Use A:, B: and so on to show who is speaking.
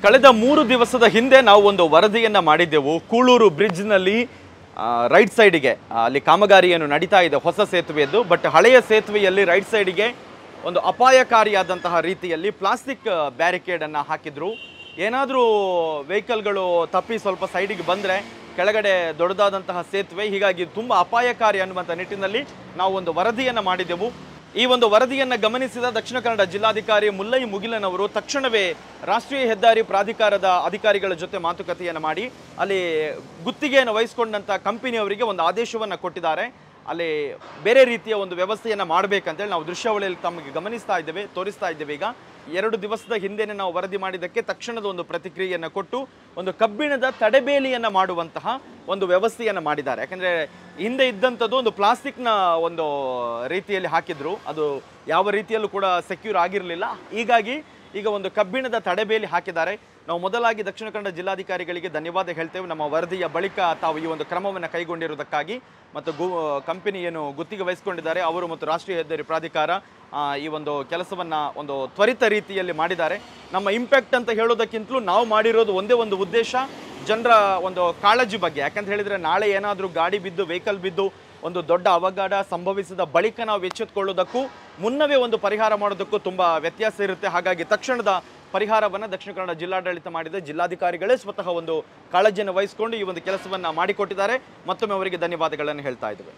A: ಕಳೆದ 3 ದಿವಸದ ಹಿಂದೆ ನಾವು ಒಂದು ವರದಿಯನ್ನು ಮಾಡಿದ್ದೆವು. ಕೂಳೂರು ಬ್ರಿಡ್ಜ್ನಲ್ಲಿ ರೈಟ್ ಸೈಡಿಗೆ ಅಲ್ಲಿ ಕಾಮಗಾರಿಯನ್ನು ನಡೀತಾ ಇದೆ, ಹೊಸ ಸೇತುವೆಯದ್ದು. ಬಟ್ ಹಳೆಯ ಸೇತುವೆಯಲ್ಲಿ ರೈಟ್ ಸೈಡಿಗೆ ಒಂದು ಅಪಾಯಕಾರಿಯಾದಂತಹ ರೀತಿಯಲ್ಲಿ ಪ್ಲಾಸ್ಟಿಕ್ ಬ್ಯಾರಿಕೇಡನ್ನು ಹಾಕಿದ್ರು. ಏನಾದರೂ ವೆಹಿಕಲ್ಗಳು ತಪ್ಪಿ ಸ್ವಲ್ಪ ಸೈಡಿಗೆ ಬಂದರೆ ಕೆಳಗಡೆ ದೊಡ್ಡದಾದಂತಹ ಸೇತುವೆ, ಹೀಗಾಗಿ ತುಂಬ ಅಪಾಯಕಾರಿ ಅನ್ನುವಂಥ ನಿಟ್ಟಿನಲ್ಲಿ ನಾವು ಒಂದು ವರದಿಯನ್ನು ಮಾಡಿದೆವು. ಈ ಒಂದು ವರದಿಯನ್ನು ಗಮನಿಸಿದ ದಕ್ಷಿಣ ಕನ್ನಡ ಜಿಲ್ಲಾಧಿಕಾರಿ ಮುಲ್ಲೈ ಮುಗಿಲನ್ ಅವರು ತಕ್ಷಣವೇ ರಾಷ್ಟ್ರೀಯ ಹೆದ್ದಾರಿ ಪ್ರಾಧಿಕಾರದ ಅಧಿಕಾರಿಗಳ ಜೊತೆ ಮಾತುಕತೆಯನ್ನು ಮಾಡಿ ಅಲ್ಲಿ ಗುತ್ತಿಗೆಯನ್ನು ವಹಿಸಿಕೊಂಡಂಥ ಕಂಪನಿಯವರಿಗೆ ಒಂದು ಆದೇಶವನ್ನು ಕೊಟ್ಟಿದ್ದಾರೆ. ಅಲ್ಲಿ ಬೇರೆ ರೀತಿಯ ಒಂದು ವ್ಯವಸ್ಥೆಯನ್ನು ಮಾಡಬೇಕಂತೇಳಿ ನಾವು ದೃಶ್ಯಾವಳಿಯಲ್ಲಿ ತಮಗೆ ತೋರಿಸ್ತಾ ಇದ್ದೇವೆ. ಈಗ 2 ದಿವಸದ ಹಿಂದೆನೇ ನಾವು ವರದಿ ಮಾಡಿದ್ದಕ್ಕೆ ತಕ್ಷಣದ ಒಂದು ಪ್ರತಿಕ್ರಿಯೆಯನ್ನು ಕೊಟ್ಟು ಒಂದು ಕಬ್ಬಿಣದ ತಡೆಬೇಲಿಯನ್ನು ಮಾಡುವಂತಹ ಒಂದು ವ್ಯವಸ್ಥೆಯನ್ನು ಮಾಡಿದ್ದಾರೆ. ಯಾಕಂದರೆ ಹಿಂದೆ ಇದ್ದಂಥದ್ದು ಒಂದು ಪ್ಲಾಸ್ಟಿಕ್ನ ಒಂದು ರೀತಿಯಲ್ಲಿ ಹಾಕಿದ್ರು, ಅದು ಯಾವ ರೀತಿಯಲ್ಲೂ ಕೂಡ ಸೆಕ್ಯೂರ್ ಆಗಿರಲಿಲ್ಲ. ಹೀಗಾಗಿ ಈಗ ಒಂದು ಕಬ್ಬಿಣದ ತಡೆಬೇಲಿ ಹಾಕಿದ್ದಾರೆ. ನಾವು ಮೊದಲಾಗಿ ದಕ್ಷಿಣ ಕನ್ನಡ ಜಿಲ್ಲಾಧಿಕಾರಿಗಳಿಗೆ ಧನ್ಯವಾದ ಹೇಳ್ತೇವೆ. ನಮ್ಮ ವರದಿಯ ಬಳಿಕ ತಾವು ಈ ಒಂದು ಕ್ರಮವನ್ನು ಕೈಗೊಂಡಿರುವುದಕ್ಕಾಗಿ ಮತ್ತು ಕಂಪನಿ ಏನು ಗುತ್ತಿಗೆ ವಹಿಸಿಕೊಂಡಿದ್ದಾರೆ ಅವರು ಮತ್ತು ರಾಷ್ಟ್ರೀಯ ಹೆದ್ದಾರಿ ಪ್ರಾಧಿಕಾರ ಈ ಒಂದು ಕೆಲಸವನ್ನು ಒಂದು ತ್ವರಿತ ರೀತಿಯಲ್ಲಿ ಮಾಡಿದ್ದಾರೆ. ನಮ್ಮ ಇಂಪ್ಯಾಕ್ಟ್ ಅಂತ ಹೇಳೋದಕ್ಕಿಂತಲೂ ನಾವು ಮಾಡಿರೋದು ಒಂದೇ ಒಂದು ಉದ್ದೇಶ, ಜನರ ಒಂದು ಕಾಳಜಿ ಬಗ್ಗೆ. ಯಾಕಂತ ಹೇಳಿದರೆ ನಾಳೆ ಏನಾದರೂ ಗಾಡಿ ಬಿದ್ದು ವೆಹಿಕಲ್ ಬಿದ್ದು ಒಂದು ದೊಡ್ಡ ಅವಘಡ ಸಂಭವಿಸಿದ ಬಳಿಕ ನಾವು ಎಚ್ಚೆತ್ತುಕೊಳ್ಳೋದಕ್ಕೂ ಮುನ್ನವೇ ಒಂದು ಪರಿಹಾರ ಮಾಡೋದಕ್ಕೂ ತುಂಬ ವ್ಯತ್ಯಾಸ ಇರುತ್ತೆ. ಹಾಗಾಗಿ ತಕ್ಷಣದ ಪರಿಹಾರವನ್ನು ದಕ್ಷಿಣ ಕನ್ನಡ ಜಿಲ್ಲಾಡಳಿತ ಮಾಡಿದೆ. ಜಿಲ್ಲಾಧಿಕಾರಿಗಳೇ ಸ್ವತಃ ಒಂದು ಕಾಳಜಿಯನ್ನು ವಹಿಸಿಕೊಂಡು ಈ ಒಂದು ಕೆಲಸವನ್ನು ಮಾಡಿಕೊಟ್ಟಿದ್ದಾರೆ. ಮತ್ತೊಮ್ಮೆ ಅವರಿಗೆ ಧನ್ಯವಾದಗಳನ್ನು ಹೇಳ್ತಾ ಇದ್ದೇವೆ.